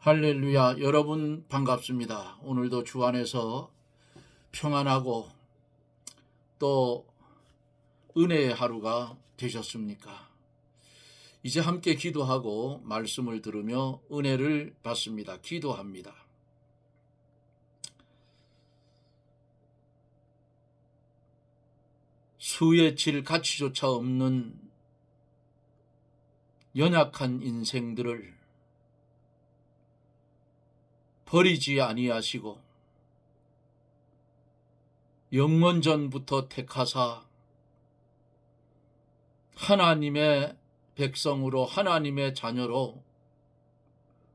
할렐루야. 여러분 반갑습니다. 오늘도 주 안에서 평안하고 또 은혜의 하루가 되셨습니까? 이제 함께 기도하고 말씀을 들으며 은혜를 받습니다. 기도합니다. 수에 칠 가치조차 없는 연약한 인생들을 버리지 아니하시고 영원전부터 택하사 하나님의 백성으로 하나님의 자녀로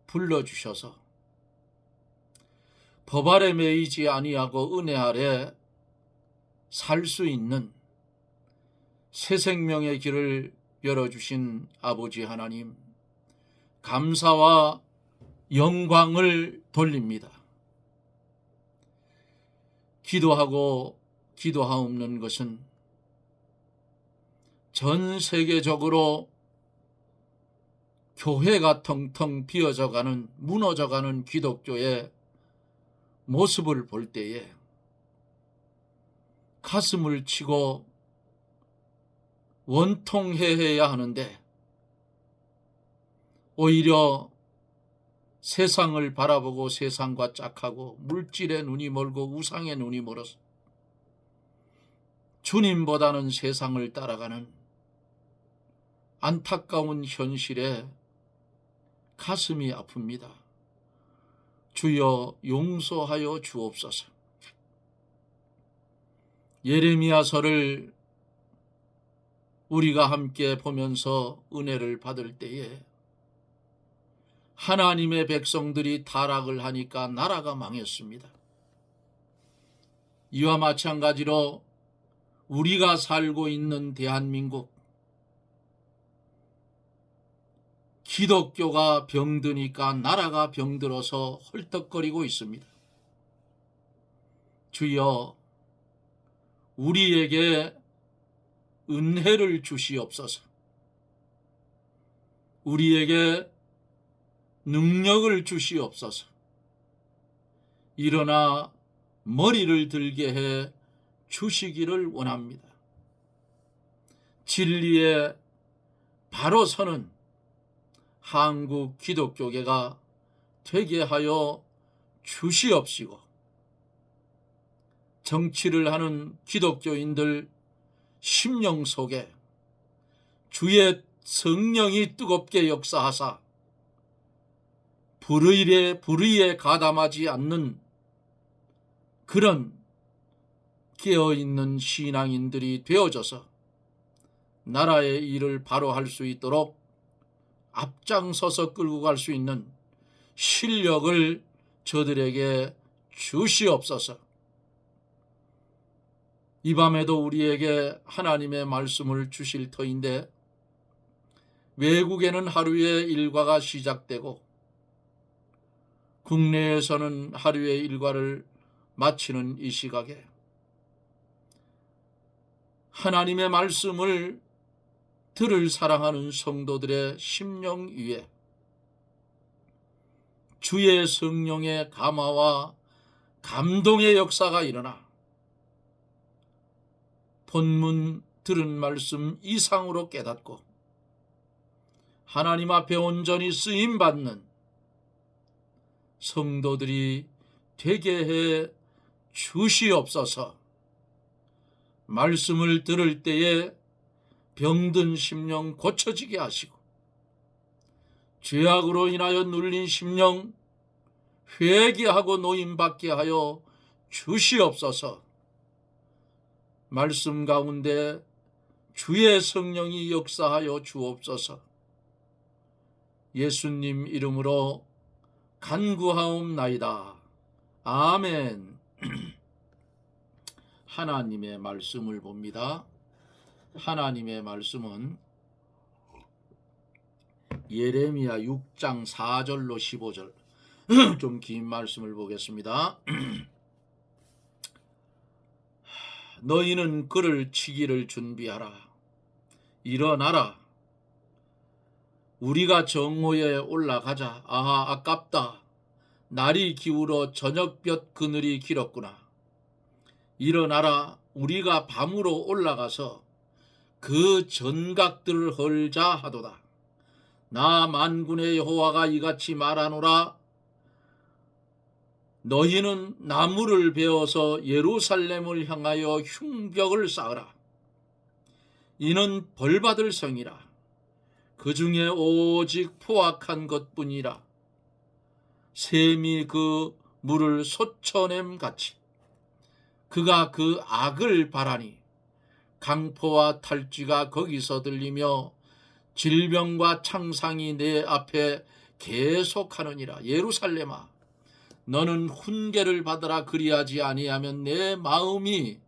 불러주셔서 법 아래 매이지 아니하고 은혜 아래 살 수 있는 새 생명의 길을 열어주신 아버지 하나님, 감사와 영광을 돌립니다. 기도하고 기도하옵는 것은 전 세계적으로 교회가 텅텅 비어져가는, 무너져가는 기독교의 모습을 볼 때에 가슴을 치고 원통해야 하는데 오히려 세상을 바라보고 세상과 짝하고 물질에 눈이 멀고 우상에 눈이 멀어서 주님보다는 세상을 따라가는 안타까운 현실에 가슴이 아픕니다. 주여 용서하여 주옵소서. 예레미야서를 우리가 함께 보면서 은혜를 받을 때에 하나님의 백성들이 타락을 하니까 나라가 망했습니다. 이와 마찬가지로 우리가 살고 있는 대한민국, 기독교가 병드니까 나라가 병들어서 헐떡거리고 있습니다. 주여 우리에게 은혜를 주시옵소서. 우리에게 능력을 주시옵소서. 일어나 머리를 들게 해 주시기를 원합니다. 진리에 바로 서는 한국 기독교계가 되게 하여 주시옵시고, 정치를 하는 기독교인들 심령 속에 주의 성령이 뜨겁게 역사하사 불의에 가담하지 않는 그런 깨어있는 신앙인들이 되어져서 나라의 일을 바로 할 수 있도록 앞장서서 끌고 갈 수 있는 실력을 저들에게 주시옵소서. 이 밤에도 우리에게 하나님의 말씀을 주실 터인데 외국에는 하루의 일과가 시작되고 국내에서는 하루의 일과를 마치는 이 시각에 하나님의 말씀을 들을 사랑하는 성도들의 심령 위에 주의 성령의 감화와 감동의 역사가 일어나 본문 들은 말씀 이상으로 깨닫고 하나님 앞에 온전히 쓰임받는 성도들이 되게 해 주시옵소서. 말씀을 들을 때에 병든 심령 고쳐지게 하시고 죄악으로 인하여 눌린 심령 회개하고 노임받게 하여 주시옵소서. 말씀 가운데 주의 성령이 역사하여 주옵소서. 예수님 이름으로 간구하옵나이다. 아멘. 하나님의 말씀을 봅니다. 하나님의 말씀은 예레미야 6장 4절로 15절 좀 긴 말씀을 보겠습니다. 너희는 그를 치기를 준비하라. 일어나라. 우리가 정오에 올라가자. 아하, 아깝다. 날이 기울어 저녁볕 그늘이 길었구나. 일어나라, 우리가 밤으로 올라가서 그 전각들을 헐자 하도다. 나 만군의 여호와가 이같이 말하노라. 너희는 나무를 베어서 예루살렘을 향하여 흉벽을 쌓으라. 이는 벌받을 성이라. 그 중에 오직 포악한 것뿐이라. 샘이 그 물을 솟쳐냄 같이 그가 그 악을 바라니 강포와 탈쥐가 거기서 들리며 질병과 창상이 내 앞에 계속하느니라. 예루살렘아, 너는 훈계를 받으라. 그리하지 아니하면 내 마음이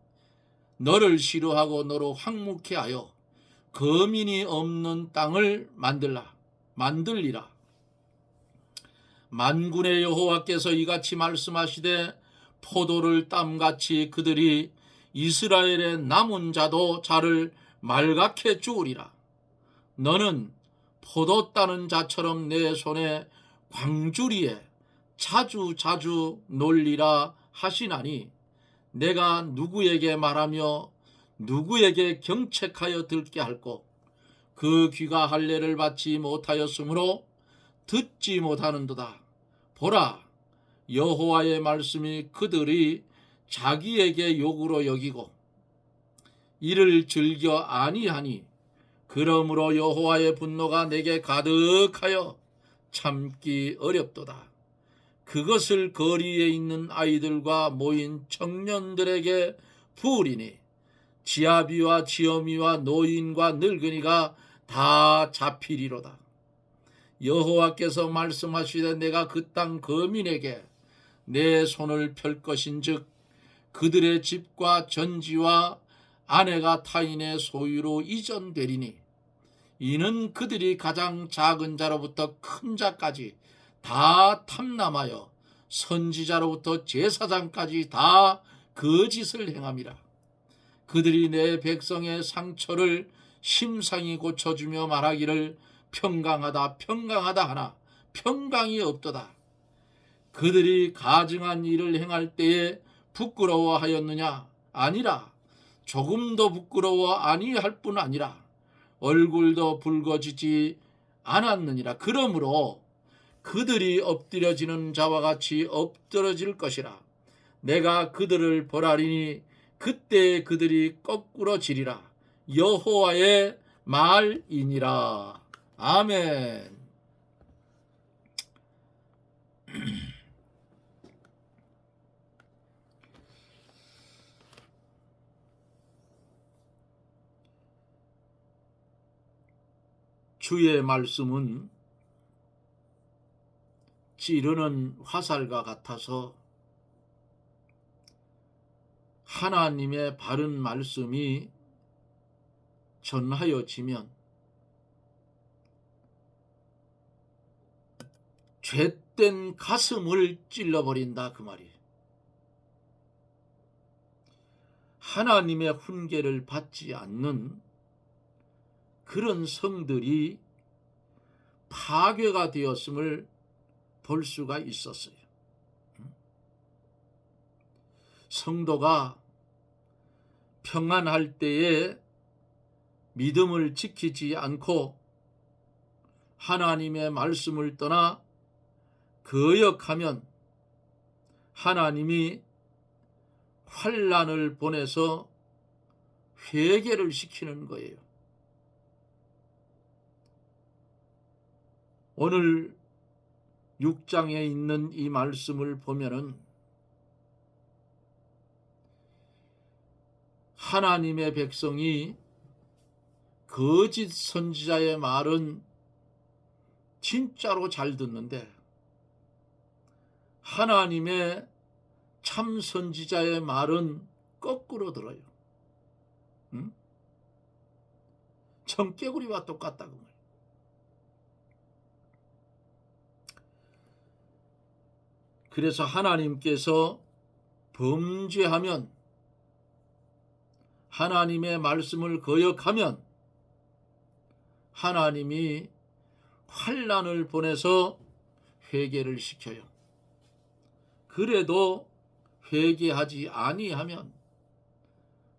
너를 싫어하고 너로 황묵케 하여 거민이 없는 땅을 만들리라. 만군의 여호와께서 이같이 말씀하시되 포도를 땀같이 그들이 이스라엘의 남은 자도 자를 말갛게 주우리라. 너는 포도 따는 자처럼 내 손에 광주리에 자주 놀리라 하시나니 내가 누구에게 말하며 누구에게 경책하여 듣게 할꼬. 그 귀가 할례를 받지 못하였으므로 듣지 못하는도다. 보라, 여호와의 말씀이 그들이 자기에게 욕으로 여기고 이를 즐겨 아니하니 그러므로 여호와의 분노가 내게 가득하여 참기 어렵도다. 그것을 거리에 있는 아이들과 모인 청년들에게 부으리니 지아비와 지어미와 노인과 늙은이가 다 잡히리로다. 여호와께서 말씀하시되 내가 그 땅 거민에게 내 손을 펼 것인즉 그들의 집과 전지와 아내가 타인의 소유로 이전되리니 이는 그들이 가장 작은 자로부터 큰 자까지 다 탐남하여 선지자로부터 제사장까지 다 거짓을 행함이라. 그들이 내 백성의 상처를 심상히 고쳐주며 말하기를 평강하다 하나 평강이 없도다. 그들이 가증한 일을 행할 때에 부끄러워하였느냐? 아니라 조금도 부끄러워 아니할 뿐 아니라 얼굴도 붉어지지 않았느니라. 그러므로 그들이 엎드려지는 자와 같이 엎드러질 것이라. 내가 그들을 벌하리니 그때 그들이 거꾸로 지리라. 여호와의 말이니라. 아멘. 주의 말씀은 찌르는 화살과 같아서 하나님의 바른 말씀이 전하여지면 죄된 가슴을 찔러버린다 그 말이에요. 하나님의 훈계를 받지 않는 그런 성들이 파괴가 되었음을 볼 수가 있었어요. 성도가 평안할 때에 믿음을 지키지 않고 하나님의 말씀을 떠나 거역하면 하나님이 환난을 보내서 회개를 시키는 거예요. 오늘 6장에 있는 이 말씀을 보면은 하나님의 백성이 거짓 선지자의 말은 진짜로 잘 듣는데 하나님의 참 선지자의 말은 거꾸로 들어요. 청개구리와 똑같다고 말이에요. 그래서 하나님께서 범죄하면 하나님의 말씀을 거역하면 하나님이 환난을 보내서 회개를 시켜요. 그래도 회개하지 아니하면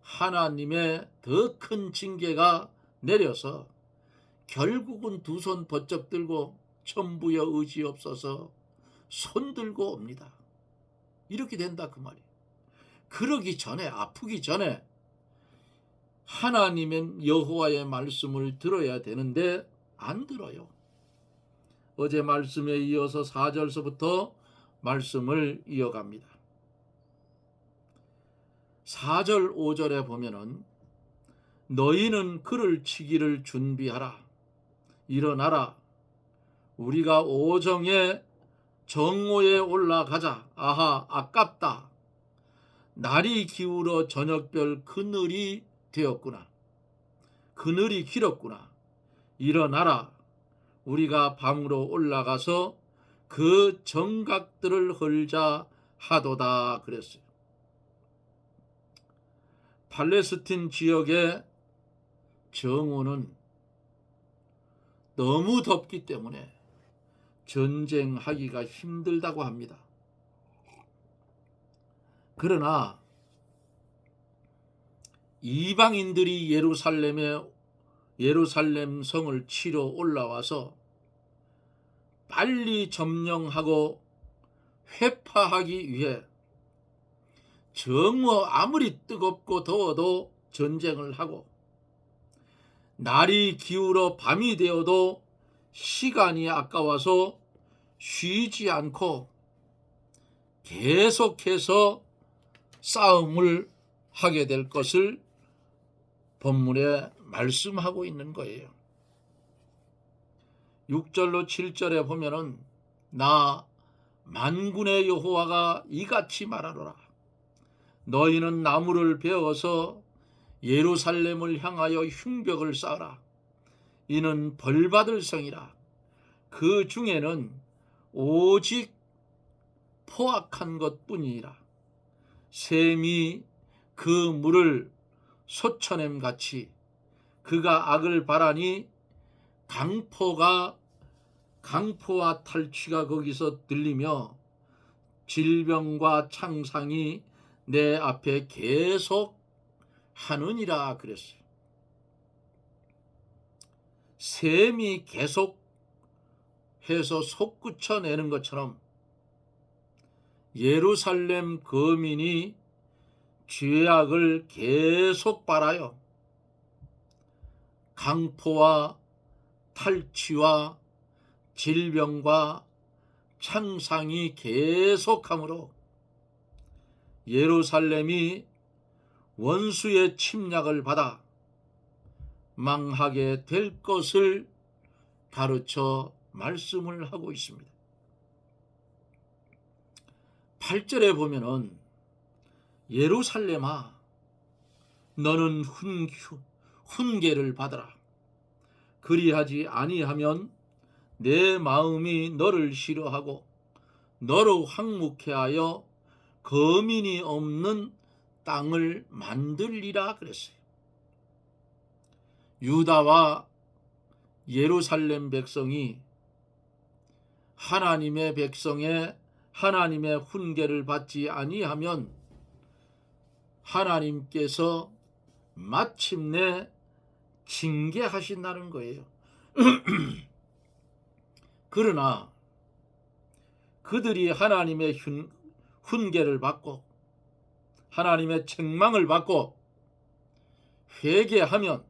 하나님의 더 큰 징계가 내려서 결국은 두 손 번쩍 들고 천부여 의지없어서 손 들고 옵니다. 이렇게 된다 그 말이에요. 그러기 전에, 아프기 전에 하나님의 여호와의 말씀을 들어야 되는데 안 들어요. 어제 말씀에 이어서 4절서부터 말씀을 이어갑니다. 4절 5절에 보면은 너희는 그를 치기를 준비하라. 일어나라. 우리가 오정에 정오에 올라가자. 아하, 아깝다. 날이 기울어 저녁별 그늘이 되었구나. 그늘이 길었구나. 일어나라. 우리가 밤으로 올라가서 그 정각들을 헐자 하도다 그랬어요. 팔레스틴 지역의 정오는 너무 덥기 때문에 전쟁하기가 힘들다고 합니다. 그러나 이방인들이 예루살렘 성을 치러 올라와서 빨리 점령하고 회파하기 위해 정오 아무리 뜨겁고 더워도 전쟁을 하고 날이 기울어 밤이 되어도 시간이 아까워서 쉬지 않고 계속해서 싸움을 하게 될 것을 본문에 말씀하고 있는 거예요. 6절로 7절에 보면은 나 만군의 여호와가 이같이 말하노라. 너희는 나무를 베어서 예루살렘을 향하여 흉벽을 쌓으라. 이는 벌받을 성이라. 그 중에는 오직 포악한 것뿐이니라. 샘이 그 물을 솟쳐냄 같이 그가 악을 바라니 강포와 탈취가 거기서 들리며 질병과 창상이 내 앞에 계속 하느니라 그랬어요. 샘이 계속 해서 솟구쳐내는 것처럼 예루살렘 거민이 죄악을 계속 바라요. 강포와 탈취와 질병과 창상이 계속하므로 예루살렘이 원수의 침략을 받아 망하게 될 것을 가르쳐 말씀을 하고 있습니다. 8절에 보면은 예루살렘아 너는 훈계를 받으라. 그리하지 아니하면 내 마음이 너를 싫어하고 너로 황묵해 하여 거민이 없는 땅을 만들리라 그랬어요. 유다와 예루살렘 백성이 하나님의 백성의 하나님의 훈계를 받지 아니하면 하나님께서 마침내 징계하신다는 거예요. 그러나 그들이 하나님의 훈계를 받고 하나님의 책망을 받고 회개하면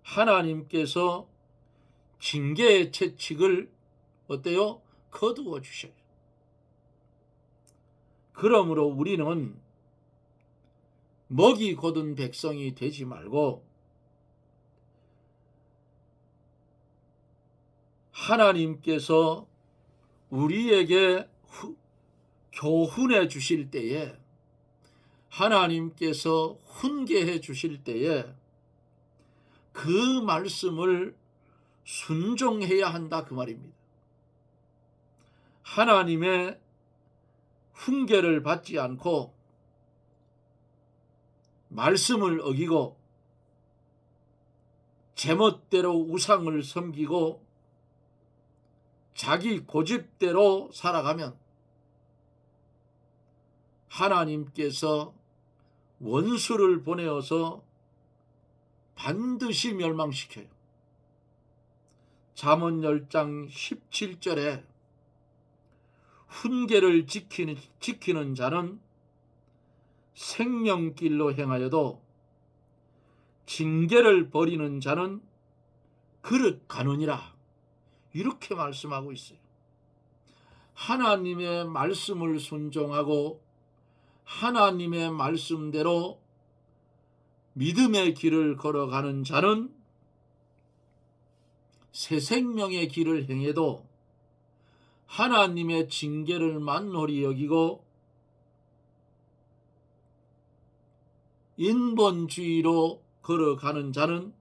하나님께서 징계의 채찍을 어때요? 거두어 주셔요. 그러므로 우리는 먹이 곧은 백성이 되지 말고 하나님께서 우리에게 교훈해 주실 때에 하나님께서 훈계해 주실 때에 그 말씀을 순종해야 한다 그 말입니다. 하나님의 훈계를 받지 않고 말씀을 어기고 제멋대로 우상을 섬기고 자기 고집대로 살아가면 하나님께서 원수를 보내어서 반드시 멸망시켜요. 잠언 10장 17절에 훈계를 지키는 자는 생명길로 행하여도 징계를 버리는 자는 그릇 가느니라, 이렇게 말씀하고 있어요. 하나님의 말씀을 순종하고 하나님의 말씀대로 믿음의 길을 걸어가는 자는 새 생명의 길을 행해도 하나님의 징계를 만홀히 여기고 인본주의로 걸어가는 자는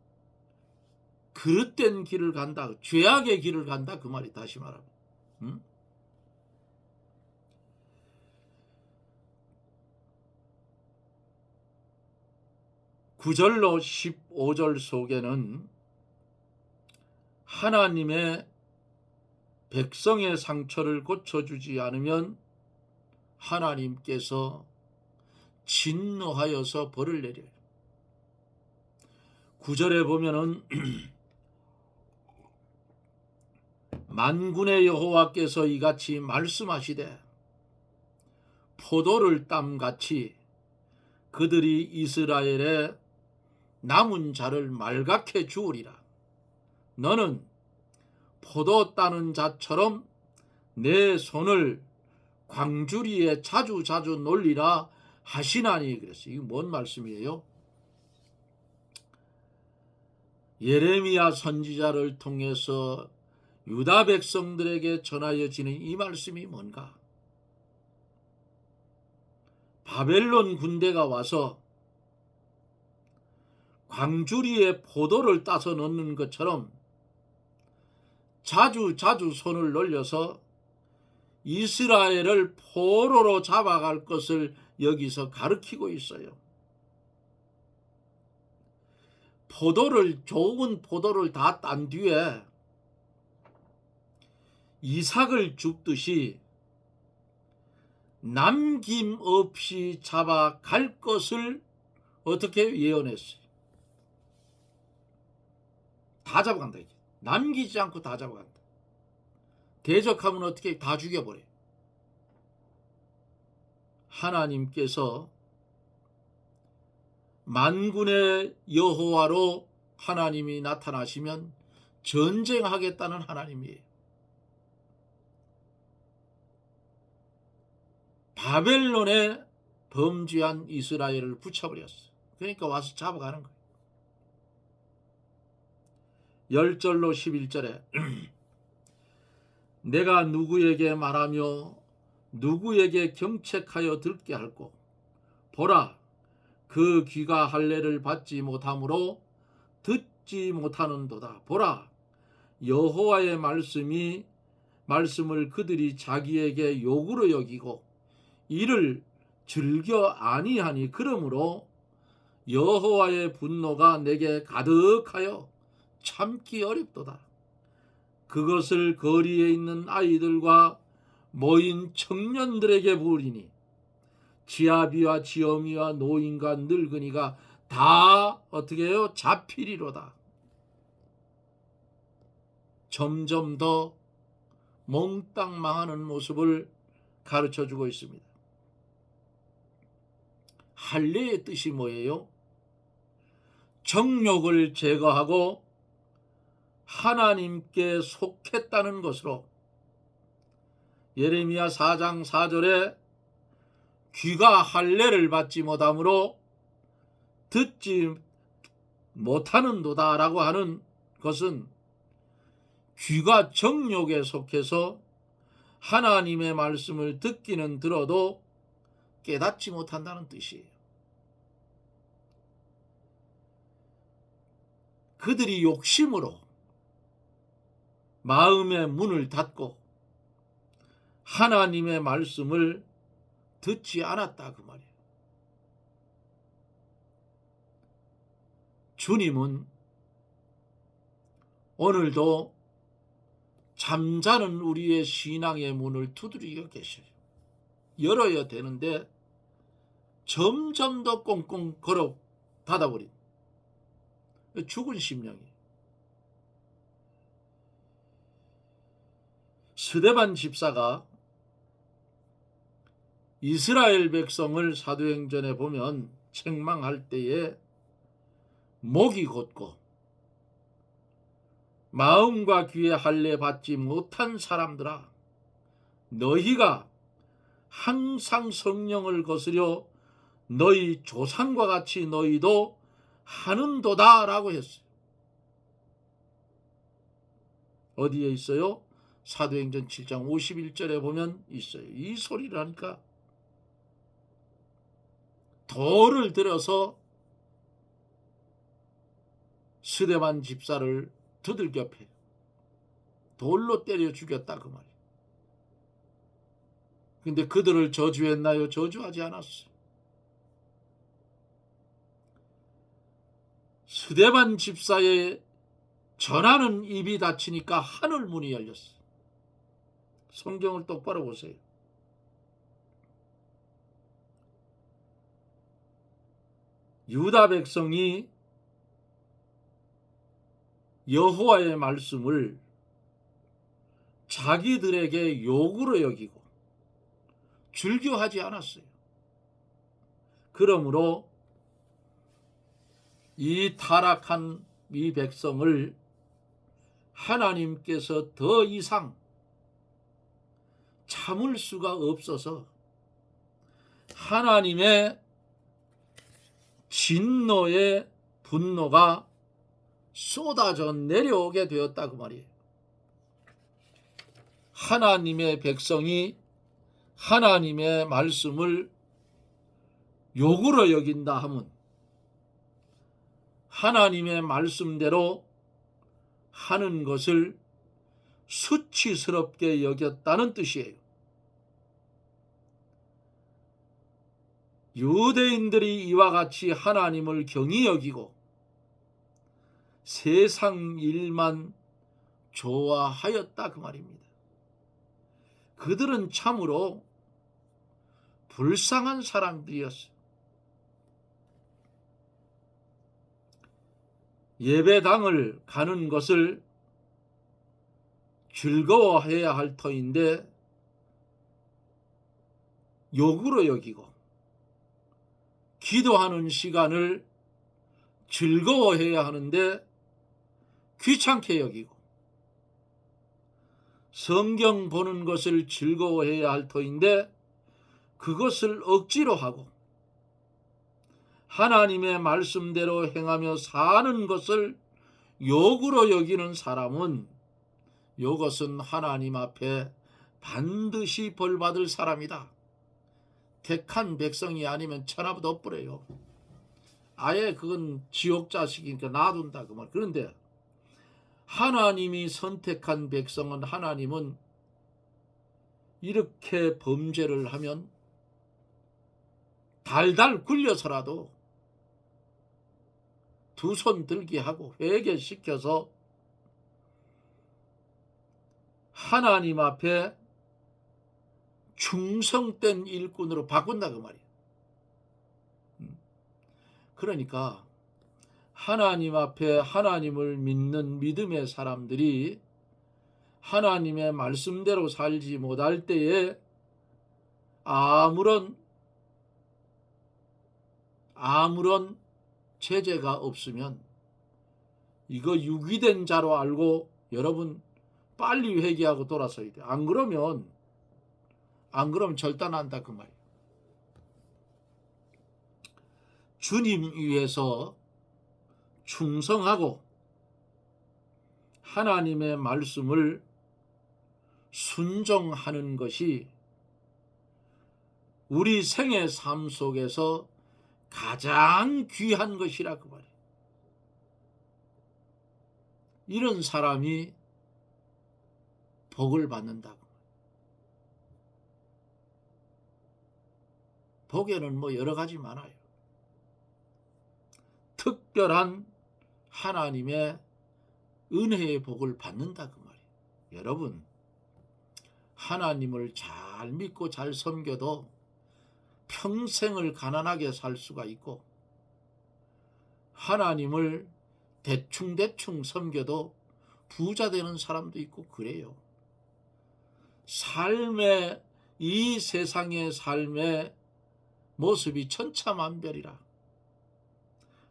그릇된 길을 간다, 죄악의 길을 간다, 그 말이. 다시 말하면 구절로 15절 속에는 하나님의 백성의 상처를 고쳐주지 않으면 하나님께서 진노하여서 벌을 내려요. 9절에 보면은 만군의 여호와께서 이같이 말씀하시되 포도를 땀같이 그들이 이스라엘의 남은 자를 말갛게 주으리라. 너는 포도 따는 자처럼 내 손을 광주리에 자주 놀리라 하시나니. 그랬어요. 이게 뭔 말씀이에요? 예레미야 선지자를 통해서 유다 백성들에게 전하여지는 이 말씀이 뭔가? 바벨론 군대가 와서 광주리에 포도를 따서 넣는 것처럼 자주 손을 놀려서 이스라엘을 포로로 잡아갈 것을 여기서 가르치고 있어요. 좋은 포도를 다 딴 뒤에 이삭을 줍듯이 남김없이 잡아갈 것을 어떻게 예언했어요? 다 잡아간다. 이게 남기지 않고 다 잡아간다. 대적하면 어떻게 다 죽여버려요. 하나님께서 만군의 여호와로 하나님이 나타나시면 전쟁하겠다는 하나님이에요. 바벨론에 범죄한 이스라엘을 붙여버렸어. 그러니까 와서 잡아가는 거예요. 10절로 11절에 내가 누구에게 말하며 누구에게 경책하여 듣게 할꼬. 보라, 그 귀가 할례를 받지 못하므로 듣지 못하는도다. 보라, 여호와의 말씀을 그들이 자기에게 욕으로 여기고 이를 즐겨 아니하니 그러므로 여호와의 분노가 내게 가득하여 참기 어렵도다. 그것을 거리에 있는 아이들과 모인 청년들에게 부으리니 지아비와 지엄이와 노인과 늙은이가 다 어떻게 해요? 잡히리로다. 점점 더 몽땅 망하는 모습을 가르쳐주고 있습니다. 할례의 뜻이 뭐예요? 정욕을 제거하고 하나님께 속했다는 것으로 예레미야 4장 4절에 귀가 할례를 받지 못하므로 듣지 못하는도다 라고 하는 것은 귀가 정욕에 속해서 하나님의 말씀을 듣기는 들어도 깨닫지 못한다는 뜻이에요. 그들이 욕심으로 마음의 문을 닫고 하나님의 말씀을 듣지 않았다, 그 말이에요. 주님은 오늘도 잠자는 우리의 신앙의 문을 두드리고 계셔요. 열어야 되는데 점점 더 꽁꽁 걸어 닫아버린 죽은 심령이. 스데반 집사가 이스라엘 백성을 사도행전에 보면 책망할 때에 목이 곧고 마음과 귀에 할례 받지 못한 사람들아, 너희가 항상 성령을 거스려 너희 조상과 같이 너희도 하는도다 라고 했어요. 어디에 있어요? 사도행전 7장 51절에 보면 있어요. 이 소리를 하니까 돌을 들여서 스데반 집사를 두들겨 패 돌로 때려 죽였다 그 말이에요. 근데 그들을 저주했나요? 저주하지 않았어요. 스데반 집사의 전하는 입이 닫히니까 하늘 문이 열렸어요. 성경을 똑바로 보세요. 유다 백성이 여호와의 말씀을 자기들에게 욕으로 여기고 즐겨하지 않았어요. 그러므로 이 타락한 이 백성을 하나님께서 더 이상 참을 수가 없어서 하나님의 진노의 분노가 쏟아져 내려오게 되었다 그 말이에요. 하나님의 백성이 하나님의 말씀을 욕으로 여긴다 하면 하나님의 말씀대로 하는 것을 수치스럽게 여겼다는 뜻이에요. 유대인들이 이와 같이 하나님을 경히 여기고 세상 일만 좋아하였다 그 말입니다. 그들은 참으로 불쌍한 사람들이었어요. 예배당을 가는 것을 즐거워해야 할 터인데 욕으로 여기고, 기도하는 시간을 즐거워해야 하는데 귀찮게 여기고, 성경 보는 것을 즐거워해야 할 터인데 그것을 억지로 하고, 하나님의 말씀대로 행하며 사는 것을 욕으로 여기는 사람은 이것은 하나님 앞에 반드시 벌받을 사람이다. 택한 백성이 아니면 천하도 없으래요. 아예 그건 지옥 자식이니까 놔둔다 그 말. 그런데 하나님이 선택한 백성은 하나님은 이렇게 범죄를 하면 달달 굴려서라도 두 손 들게 하고 회개시켜서 하나님 앞에 충성된 일꾼으로 바꾼다 그 말이에요. 그러니까 하나님 앞에 하나님을 믿는 믿음의 사람들이 하나님의 말씀대로 살지 못할 때에 아무런 제재가 없으면 이거 유기된 자로 알고 여러분 빨리 회개하고 돌아서야 돼. 안 그러면 절단한다 그 말이에요. 주님 위해서 충성하고 하나님의 말씀을 순종하는 것이 우리 생의 삶 속에서 가장 귀한 것이라 그 말이에요. 이런 사람이 복을 받는다고. 복에는 뭐 여러 가지 많아요. 특별한 하나님의 은혜의 복을 받는다 그 말이에요. 여러분, 하나님을 잘 믿고 잘 섬겨도 평생을 가난하게 살 수가 있고, 하나님을 대충대충 섬겨도 부자 되는 사람도 있고 그래요. 이 세상의 삶의 모습이 천차만별이라.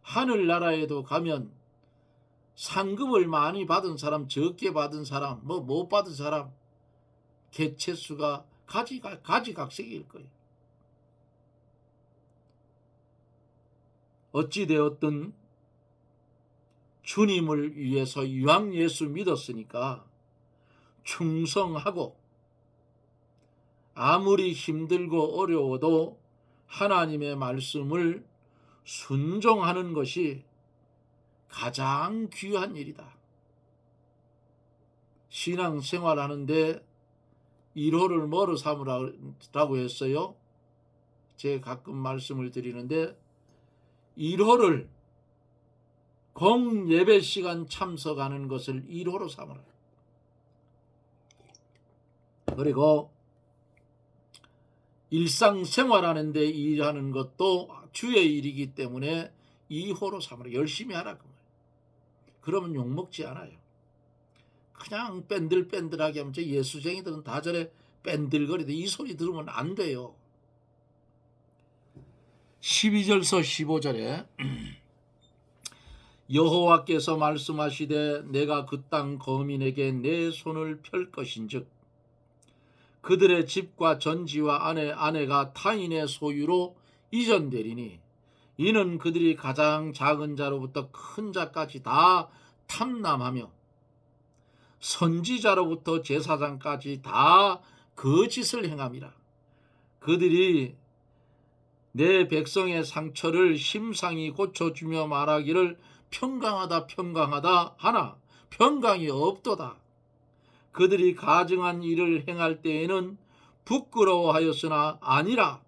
하늘나라에도 가면 상급을 많이 받은 사람, 적게 받은 사람, 못 받은 사람, 개체수가 가지각색일 거예요. 어찌되었든 주님을 위해서 유황 예수 믿었으니까 충성하고, 아무리 힘들고 어려워도 하나님의 말씀을 순종하는 것이 가장 귀한 일이다. 신앙생활하는데 1호를 뭐로 삼으라고 했어요? 제가 가끔 말씀을 드리는데 1호를 공예배 시간 참석하는 것을 1호로 삼으라. 그리고 일상생활하는데 일하는 것도 주의 일이기 때문에 2호로 삼으라. 열심히 하라 그 말. 그러면 욕먹지 않아요. 그냥 뺀들뺀들하게 하면 예수쟁이들은 다 저래 뺀들거리도 이 소리 들으면 안 돼요. 12절서 15절에 여호와께서 말씀하시되 내가 그 땅 거민에게 내 손을 펼 것인즉 그들의 집과 전지와 아내가 타인의 소유로 이전되리니 이는 그들이 가장 작은 자로부터 큰 자까지 다 탐남하며 선지자로부터 제사장까지 다 거짓을 행함이라. 그들이 내 백성의 상처를 심상히 고쳐주며 말하기를 평강하다 하나 평강이 없도다. 그들이 가증한 일을 행할 때에는 부끄러워하였으나 아니라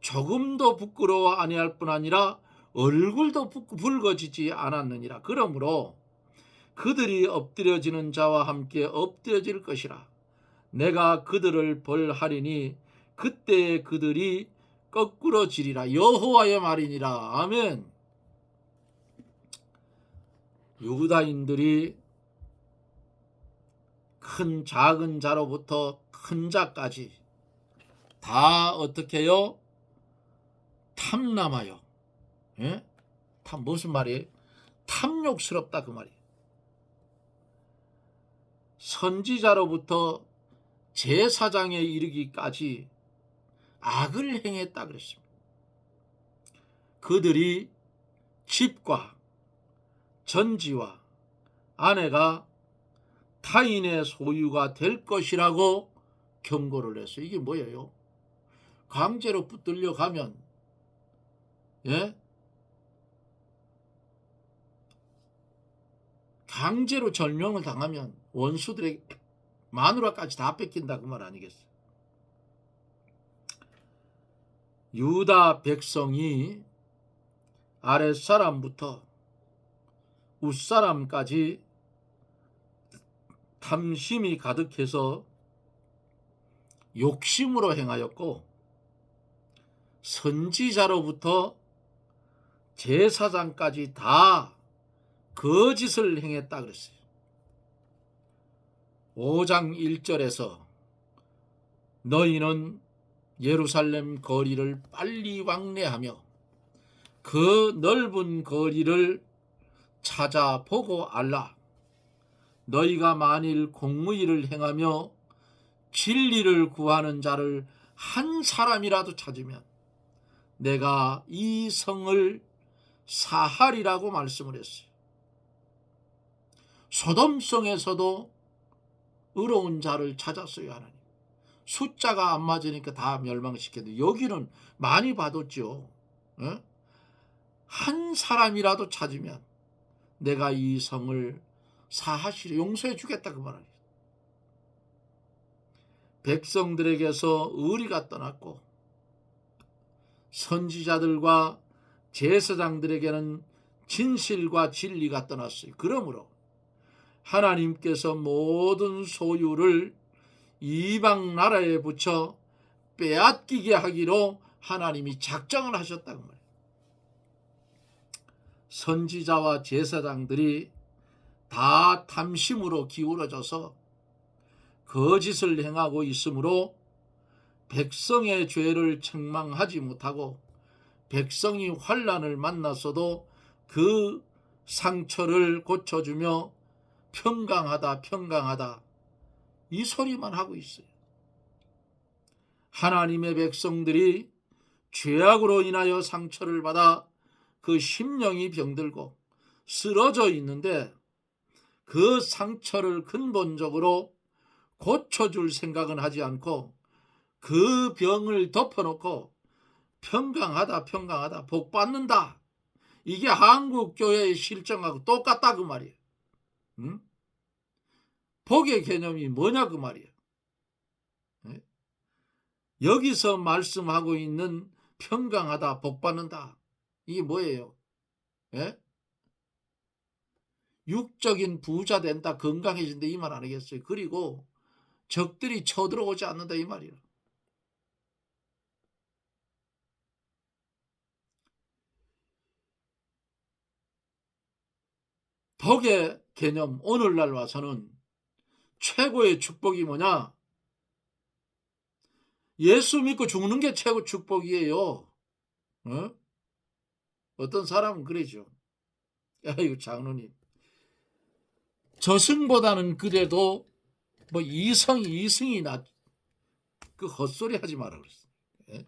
조금도 부끄러워 아니할 뿐 아니라 얼굴도 붉어지지 않았느니라. 그러므로 그들이 엎드려지는 자와 함께 엎드려질 것이라. 내가 그들을 벌하리니 그때에 그들이 거꾸러지리라. 여호와의 말이니라. 아멘. 유다인들이 큰 작은 자로부터 큰 자까지 다 어떻게 해요? 탐남하여. 예? 무슨 말이에요? 탐욕스럽다 그 말이에요. 선지자로부터 제사장에 이르기까지 악을 행했다 그랬습니다. 그들이 집과 전지와 아내가 타인의 소유가 될 것이라고 경고를 했어요. 이게 뭐예요? 강제로 붙들려 가면, 예? 강제로 절명을 당하면 원수들에게 마누라까지 다 뺏긴다 그 말 아니겠어요? 유다 백성이 아랫사람부터 윗사람까지 탐심이 가득해서 욕심으로 행하였고, 선지자로부터 제사장까지 다 거짓을 행했다 그랬어요. 5장 1절에서 너희는 예루살렘 거리를 빨리 왕래하며 그 넓은 거리를 찾아보고 알라. 너희가 만일 공의를 행하며 진리를 구하는 자를 한 사람이라도 찾으면 내가 이 성을 사하리라고 말씀을 했어요. 소돔성에서도 의로운 자를 찾았어요. 하나님. 숫자가 안 맞으니까 다 멸망시켰는데 여기는 많이 받았죠. 어? 한 사람이라도 찾으면 내가 이 성을 사하시려 용서해 주겠다 그 말이에요. 백성들에게서 의리가 떠났고 선지자들과 제사장들에게는 진실과 진리가 떠났어요. 그러므로 하나님께서 모든 소유를 이방 나라에 붙여 빼앗기게 하기로 하나님이 작정을 하셨다고 말이에요. 선지자와 제사장들이 다 탐심으로 기울어져서 거짓을 행하고 있으므로 백성의 죄를 책망하지 못하고 백성이 환난을 만났어도 그 상처를 고쳐주며 평강하다 평강하다 이 소리만 하고 있어요. 하나님의 백성들이 죄악으로 인하여 상처를 받아 그 심령이 병들고 쓰러져 있는데 그 상처를 근본적으로 고쳐줄 생각은 하지 않고 그 병을 덮어놓고 평강하다 평강하다 복받는다 이게 한국교회의 실정하고 똑같다 그 말이에요. 응? 복의 개념이 뭐냐 그 말이에요. 네? 여기서 말씀하고 있는 평강하다 복받는다 이게 뭐예요? 네? 육적인 부자 된다 건강해진다 이 말 아니겠어요? 그리고 적들이 쳐들어오지 않는다 이 말이에요. 복의 개념 오늘날 와서는 최고의 축복이 뭐냐? 예수 믿고 죽는 게 최고 축복이에요. 어? 어떤 사람은 그러죠. 야 이거 장로님 저승보다는 그래도 뭐 이승이 낫 그 헛소리 하지 마라 그랬어. 예?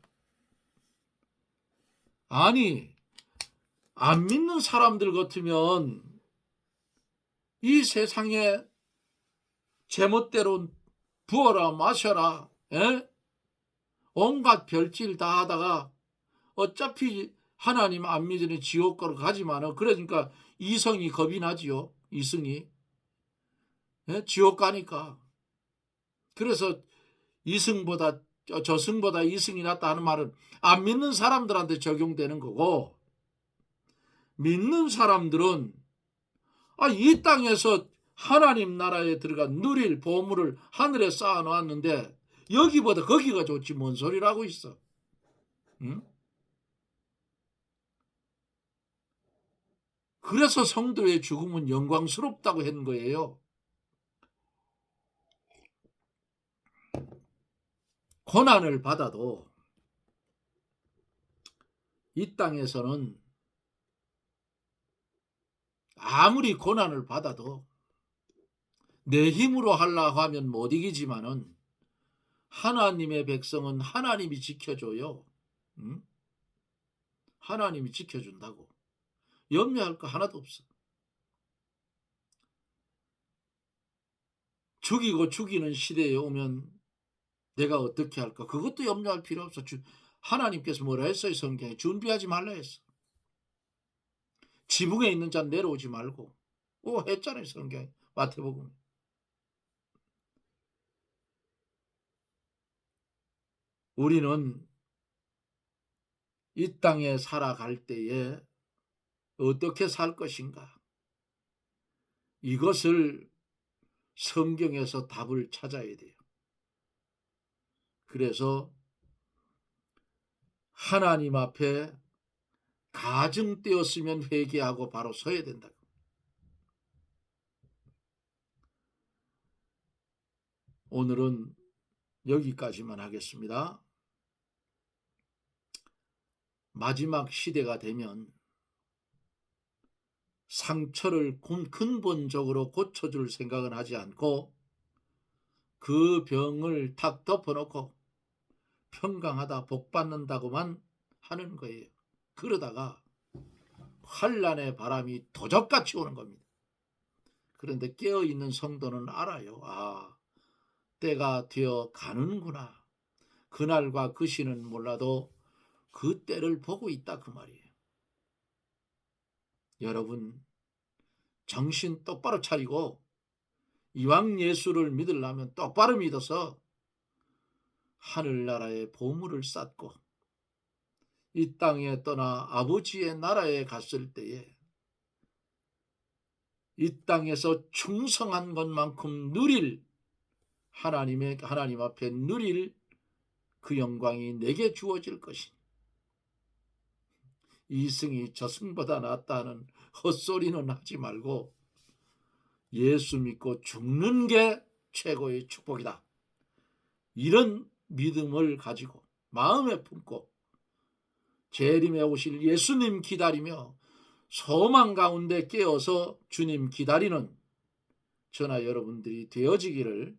아니 안 믿는 사람들 같으면 이 세상에 제멋대로 부어라 마셔라 예? 온갖 별짓 다 하다가 어차피 하나님 안 믿으니 지옥 가로 가지만은 그러니까 이성이 겁이 나지요. 이승이 예? 지옥 가니까. 그래서 이승보다 저승보다 이승이 낫다 하는 말은 안 믿는 사람들한테 적용되는 거고 믿는 사람들은 이 땅에서 하나님 나라에 들어가 누릴 보물을 하늘에 쌓아놓았는데 여기보다 거기가 좋지 뭔 소리라고 있어. 응? 그래서 성도의 죽음은 영광스럽다고 한 거예요. 고난을 받아도 이 땅에서는 아무리 고난을 받아도 내 힘으로 하려고 하면 못 이기지만은 하나님의 백성은 하나님이 지켜줘요. 응? 하나님이 지켜준다고. 염려할 거 하나도 없어. 죽이고 죽이는 시대에 오면 내가 어떻게 할까? 그것도 염려할 필요 없어. 하나님께서 뭐라 했어요? 성경에 준비하지 말라 했어. 지붕에 있는 자 내려오지 말고 했잖아요. 성경에 마태복음. 우리는 이 땅에 살아갈 때에 어떻게 살 것인가? 이것을 성경에서 답을 찾아야 돼요. 그래서 하나님 앞에 가증되었으면 회개하고 바로 서야 된다. 오늘은 여기까지만 하겠습니다. 마지막 시대가 되면 상처를 근본적으로 고쳐줄 생각은 하지 않고 그 병을 탁 덮어놓고 평강하다 복받는다고만 하는 거예요. 그러다가 환난의 바람이 도적같이 오는 겁니다. 그런데 깨어있는 성도는 알아요. 때가 되어 가는구나. 그날과 그 시는 몰라도 그 때를 보고 있다 그 말이에요. 여러분 정신 똑바로 차리고 이왕 예수를 믿으려면 똑바로 믿어서 하늘나라의 보물을 쌓고 이 땅에 떠나 아버지의 나라에 갔을 때에 이 땅에서 충성한 것만큼 누릴 하나님 앞에 누릴 그 영광이 내게 주어질 것이니 이승이 저승보다 낫다 하는 헛소리는 하지 말고 예수 믿고 죽는 게 최고의 축복이다. 이런 믿음을 가지고 마음에 품고 재림에 오실 예수님 기다리며 소망 가운데 깨어서 주님 기다리는 저나 여러분들이 되어지기를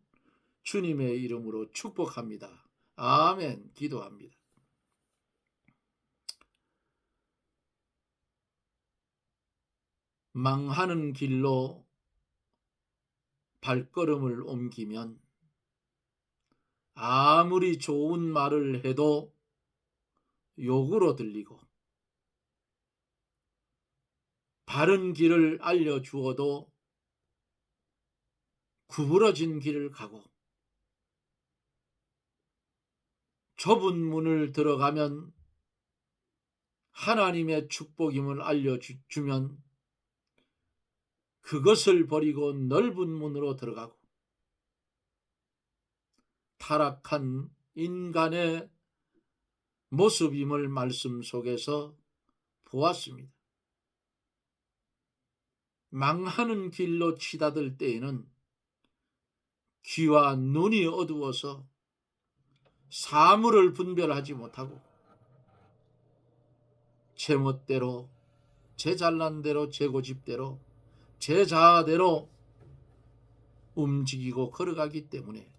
주님의 이름으로 축복합니다. 아멘. 기도합니다. 망하는 길로 발걸음을 옮기면 아무리 좋은 말을 해도 욕으로 들리고 바른 길을 알려주어도 구부러진 길을 가고 좁은 문을 들어가면 하나님의 축복임을 알려주면 그것을 버리고 넓은 문으로 들어가고 타락한 인간의 모습임을 말씀 속에서 보았습니다. 망하는 길로 치닫을 때에는 귀와 눈이 어두워서 사물을 분별하지 못하고 제멋대로 제 잘난 대로 제 고집대로 제 자아대로 움직이고 걸어가기 때문에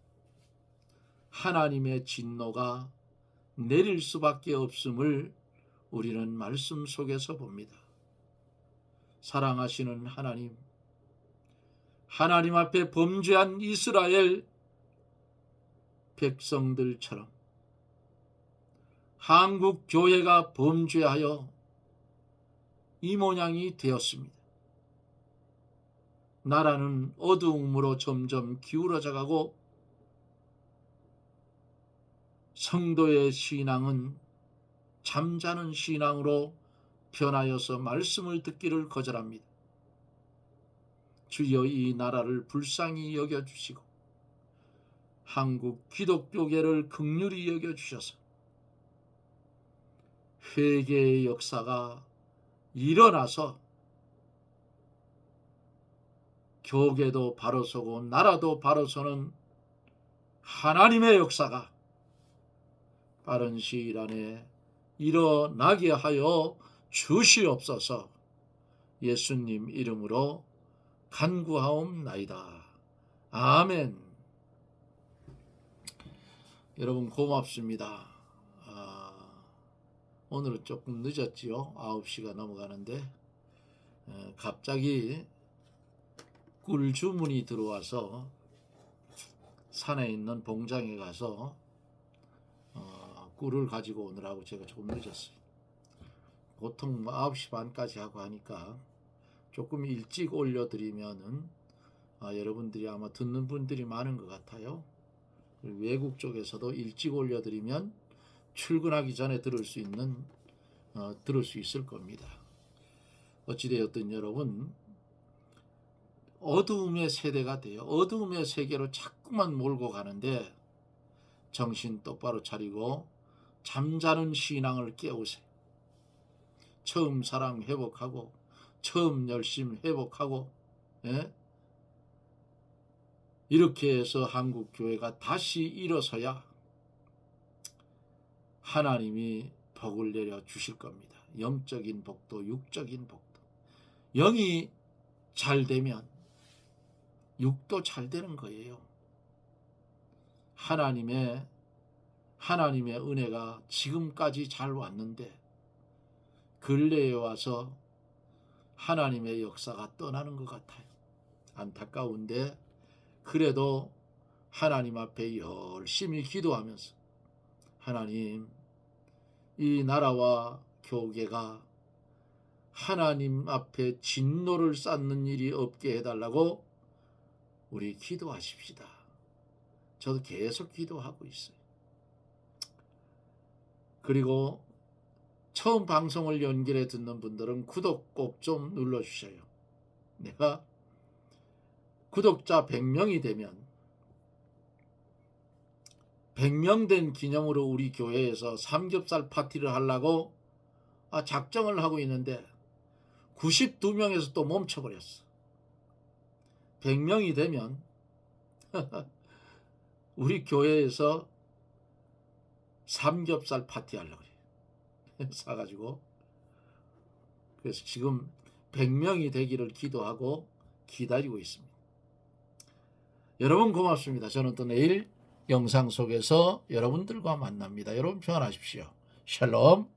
하나님의 진노가 내릴 수밖에 없음을 우리는 말씀 속에서 봅니다. 사랑하시는 하나님, 하나님 앞에 범죄한 이스라엘 백성들처럼 한국 교회가 범죄하여 이 모양이 되었습니다. 나라는 어두움으로 점점 기울어져 가고 성도의 신앙은 잠자는 신앙으로 변하여서 말씀을 듣기를 거절합니다. 주여 이 나라를 불쌍히 여겨주시고 한국 기독교계를 긍휼히 여겨주셔서 회개의 역사가 일어나서 교계도 바로 서고 나라도 바로 서는 하나님의 역사가 빠른 시일 안에 일어나게 하여 주시옵소서. 예수님 이름으로 간구하옵나이다. 아멘. 여러분 고맙습니다. 오늘은 조금 늦었지요. 9시가 넘어가는데 갑자기 꿀 주문이 들어와서 산에 있는 봉장에 가서 꿀을 가지고 오느라고 제가 조금 늦었어요. 보통 9시 반까지 하고 하니까 조금 일찍 올려드리면은 여러분들이 아마 듣는 분들이 많은 것 같아요. 외국 쪽에서도 일찍 올려드리면 출근하기 전에 들을 수 있을 겁니다. 어찌되었든 여러분 어두움의 세대가 돼요. 어두움의 세계로 자꾸만 몰고 가는데 정신 똑바로 차리고 잠자는 신앙을 깨우세요. 처음 사랑 회복하고 처음 열심 회복하고 이렇게 해서 한국 교회가 다시 일어서야 하나님이 복을 내려 주실 겁니다. 영적인 복도 육적인 복도. 영이 잘 되면 육도 잘 되는 거예요. 하나님의 은혜가 지금까지 잘 왔는데 근래에 와서 하나님의 역사가 떠나는 것 같아요. 안타까운데 그래도 하나님 앞에 열심히 기도하면서 하나님 이 나라와 교계가 하나님 앞에 진노를 쌓는 일이 없게 해달라고 우리 기도하십시다. 저도 계속 기도하고 있어요. 그리고 처음 방송을 연결해 듣는 분들은 구독 꼭 좀 눌러주셔요. 내가 구독자 100명이 되면 100명 된 기념으로 우리 교회에서 삼겹살 파티를 하려고 작정을 하고 있는데 92명에서 또 멈춰버렸어. 100명이 되면 우리 교회에서 삼겹살 파티 하려고 그래. 사가지고. 그래서 지금 100명이 되기를 기도하고 기다리고 있습니다. 여러분 고맙습니다. 저는 또 내일 영상 속에서 여러분들과 만납니다. 여러분 평안하십시오. 샬롬.